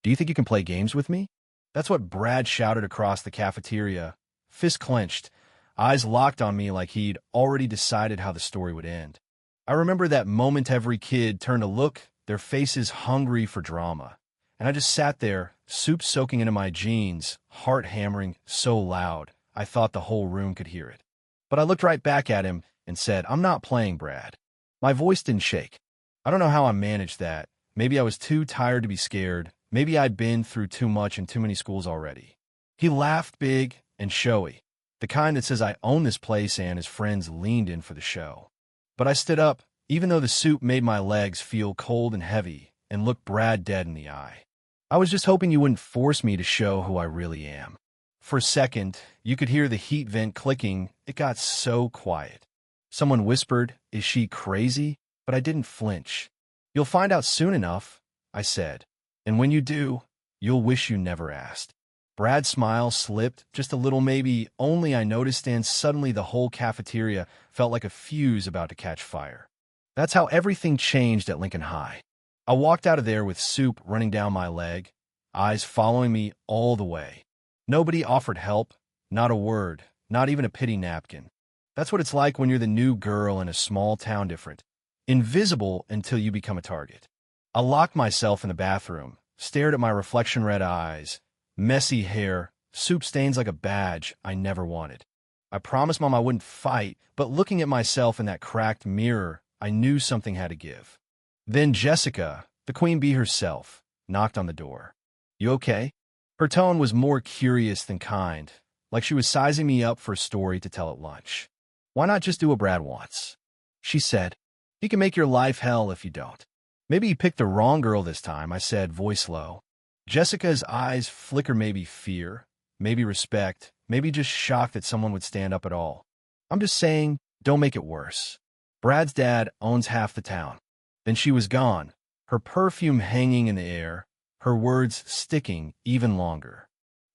Do you think you can play games with me? That's what Brad shouted across the cafeteria, fist clenched, eyes locked on me like he'd already decided how the story would end. I remember that moment every kid turned to look, their faces hungry for drama. And I just sat there, soup soaking into my jeans, heart hammering so loud, I thought the whole room could hear it. But I looked right back at him and said, "I'm not playing, Brad." My voice didn't shake. I don't know how I managed that. Maybe I was too tired to be scared. Maybe I'd been through too much in too many schools already. He laughed big and showy, the kind that says I own this place, and his friends leaned in for the show. But I stood up, even though the soup made my legs feel cold and heavy, and looked Brad dead in the eye. "I was just hoping you wouldn't force me to show who I really am." For a second, you could hear the heat vent clicking. It got so quiet. Someone whispered, "Is she crazy?" But I didn't flinch. "You'll find out soon enough," I said. "And when you do, you'll wish you never asked." Brad's smile slipped, just a little maybe, only I noticed, and suddenly the whole cafeteria felt like a fuse about to catch fire. That's how everything changed at Lincoln High. I walked out of there with soup running down my leg, eyes following me all the way. Nobody offered help, not a word, not even a pity napkin. That's what it's like when you're the new girl in a small town, different, invisible until you become a target. I locked myself in the bathroom, stared at my reflection-red eyes, messy hair, soup stains like a badge I never wanted. I promised Mom I wouldn't fight, but looking at myself in that cracked mirror, I knew something had to give. Then Jessica, the queen bee herself, knocked on the door. "You okay?" Her tone was more curious than kind, like she was sizing me up for a story to tell at lunch. "Why not just do what Brad wants?" she said. "He can make your life hell if you don't." "Maybe you picked the wrong girl this time," I said, voice low. Jessica's eyes flicker, maybe fear, maybe respect, maybe just shock that someone would stand up at all. "I'm just saying, don't make it worse. Brad's dad owns half the town." Then she was gone, her perfume hanging in the air, her words sticking even longer.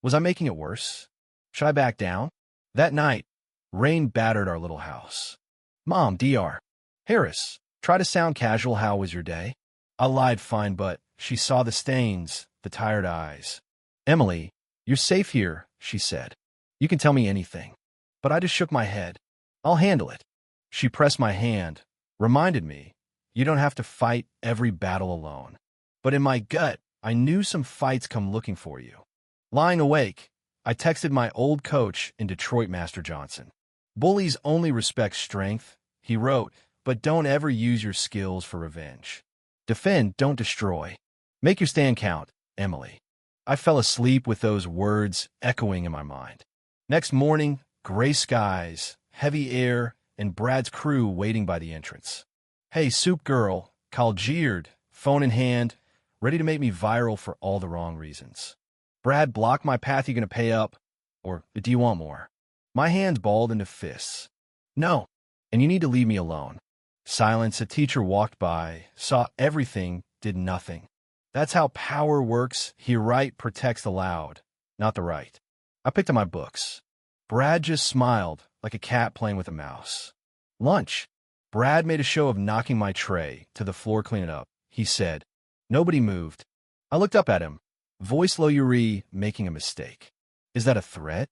Was I making it worse? Should I back down? That night, rain battered our little house. "Mom, Dr. Harris, try to sound casual. How was your day?" I lied, "Fine," but she saw the stains, the tired eyes. "Emily, you're safe here," she said. "You can tell me anything." But I just shook my head. "I'll handle it." She pressed my hand, reminded me, you don't have to fight every battle alone. But in my gut, I knew some fights come looking for you. Lying awake, I texted my old coach in Detroit, Master Johnson. "Bullies only respect strength," he wrote, "but don't ever use your skills for revenge. Defend, don't destroy. Make your stand count, Emily." I fell asleep with those words echoing in my mind. Next morning, gray skies, heavy air, and Brad's crew waiting by the entrance. "Hey, Soup Girl," Kyle jeered, phone in hand, ready to make me viral for all the wrong reasons. "Brad blocked my path. You gonna pay up? Or do you want more?" My hands balled into fists. "No, and you need to leave me alone." Silence. A teacher walked by, saw everything, did nothing. That's how power works. He right protects the loud, not the right. I picked up my books. Brad just smiled, like a cat playing with a mouse. "Lunch." Brad made a show of knocking my tray to the floor, "Clean it up," he said. Nobody moved. I looked up at him, voice low, "Yuri, making a mistake." "Is that a threat?"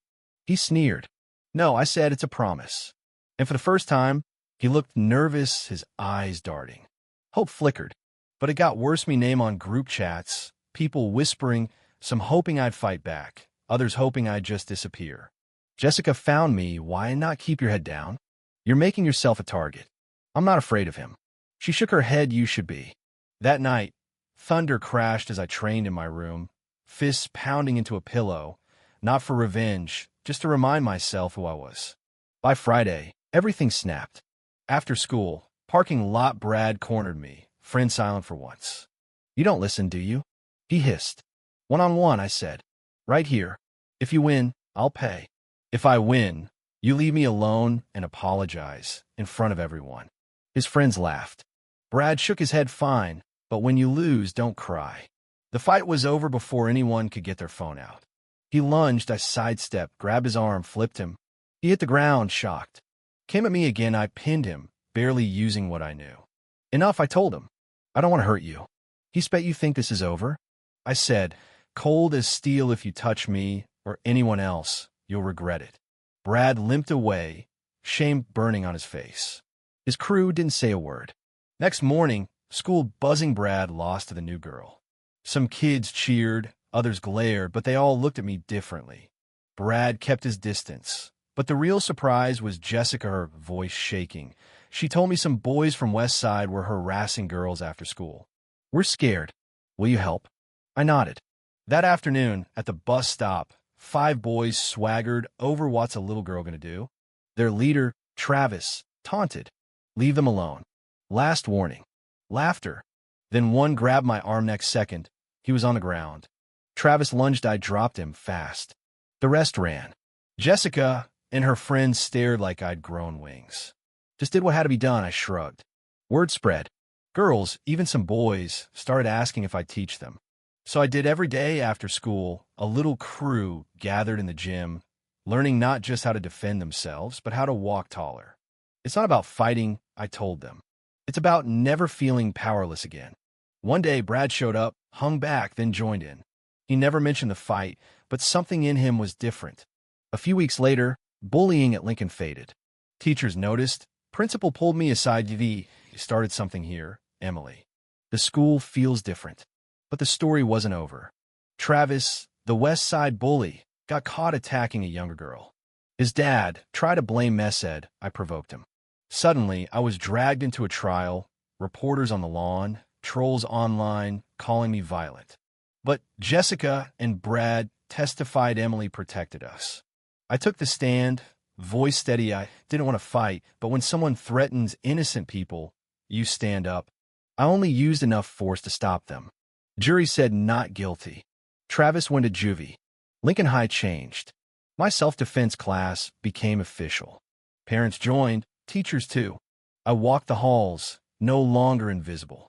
He sneered. "No," I said, "it's a promise." And for the first time, he looked nervous, his eyes darting. Hope flickered. But it got worse. Me name on group chats, people whispering, some hoping I'd fight back, others hoping I'd just disappear. "Jessica found me. Why not keep your head down? You're making yourself a target." "I'm not afraid of him." She shook her head. "You should be." That night, thunder crashed as I trained in my room, fists pounding into a pillow, not for revenge, just to remind myself who I was. By Friday, everything snapped. After school, parking lot, Brad cornered me, friend silent for once. "You don't listen, do you?" he hissed. "One-on-one," I said. "Right here. If you win, I'll pay. If I win, you leave me alone and apologize in front of everyone." His friends laughed. Brad shook his head. "Fine, but when you lose, don't cry." The fight was over before anyone could get their phone out. He lunged. I sidestepped, grabbed his arm, flipped him. He hit the ground, shocked. Came at me again. I pinned him, barely using what I knew. "Enough," I told him. "I don't want to hurt you." He spat. "You think this is over?" I said, "Cold as steel. If you touch me or anyone else, you'll regret it." Brad limped away, shame burning on his face. His crew didn't say a word. Next morning, school buzzing. Brad lost to the new girl. Some kids cheered, others glared, but they all looked at me differently. Brad kept his distance. But the real surprise was Jessica, her voice shaking. She told me some boys from West Side were harassing girls after school. "We're scared. Will you help?" I nodded. That afternoon, at the bus stop, 5 boys swaggered over. "What's a little girl gonna do?" Their leader, Travis, taunted. "Leave them alone." Last warning. Laughter. Then one grabbed my arm. Next second, he was on the ground. Travis lunged. I dropped him fast. The rest ran. Jessica and her friends stared like I'd grown wings. "Just did what had to be done," I shrugged. Word spread. Girls, even some boys, started asking if I'd teach them. So I did. Every day after school, a little crew gathered in the gym, learning not just how to defend themselves, but how to walk taller. It's not about fighting, I told them. It's about never feeling powerless again. One day, Brad showed up, hung back, then joined in. He never mentioned the fight, but something in him was different. A few weeks later, bullying at Lincoln faded. Teachers noticed. Principal pulled me aside. "You started something here, Emily. The school feels different." But the story wasn't over. Travis, the West Side bully, got caught attacking a younger girl. His dad tried to blame Mesed. I provoked him. Suddenly, I was dragged into a trial, reporters on the lawn, trolls online, calling me violent. But Jessica and Brad testified. Emily protected us. I took the stand, voice steady. I didn't want to fight, but when someone threatens innocent people, you stand up. I only used enough force to stop them. Jury said not guilty. Travis went to juvie. Lincoln High changed. My self-defense class became official. Parents joined, teachers too. I walked the halls, no longer invisible.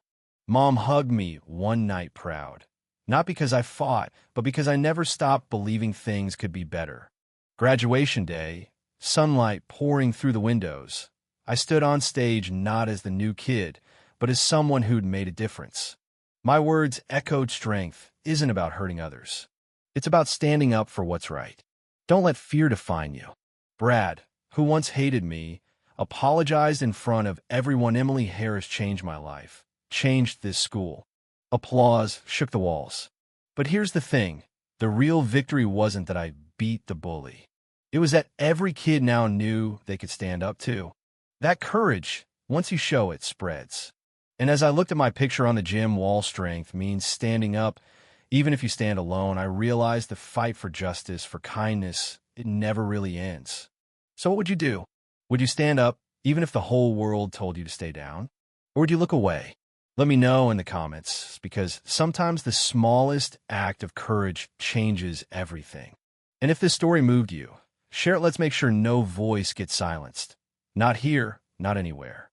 Mom hugged me one night proud. Not because I fought, but because I never stopped believing things could be better. Graduation day, sunlight pouring through the windows. I stood on stage not as the new kid, but as someone who'd made a difference. My words echoed. Strength isn't about hurting others. It's about standing up for what's right. Don't let fear define you. Brad, who once hated me, apologized in front of everyone. Emily Harris changed my life, changed this school. Applause shook the walls. But here's the thing. The real victory wasn't that I beat the bully. It was that every kid now knew they could stand up too. That courage, once you show it, spreads. And as I looked at my picture on the gym wall, strength means standing up, even if you stand alone. I realized the fight for justice, for kindness, it never really ends. So what would you do? Would you stand up, even if the whole world told you to stay down? Or would you look away? Let me know in the comments, because sometimes the smallest act of courage changes everything. And if this story moved you, share it. Let's make sure no voice gets silenced. Not here, not anywhere.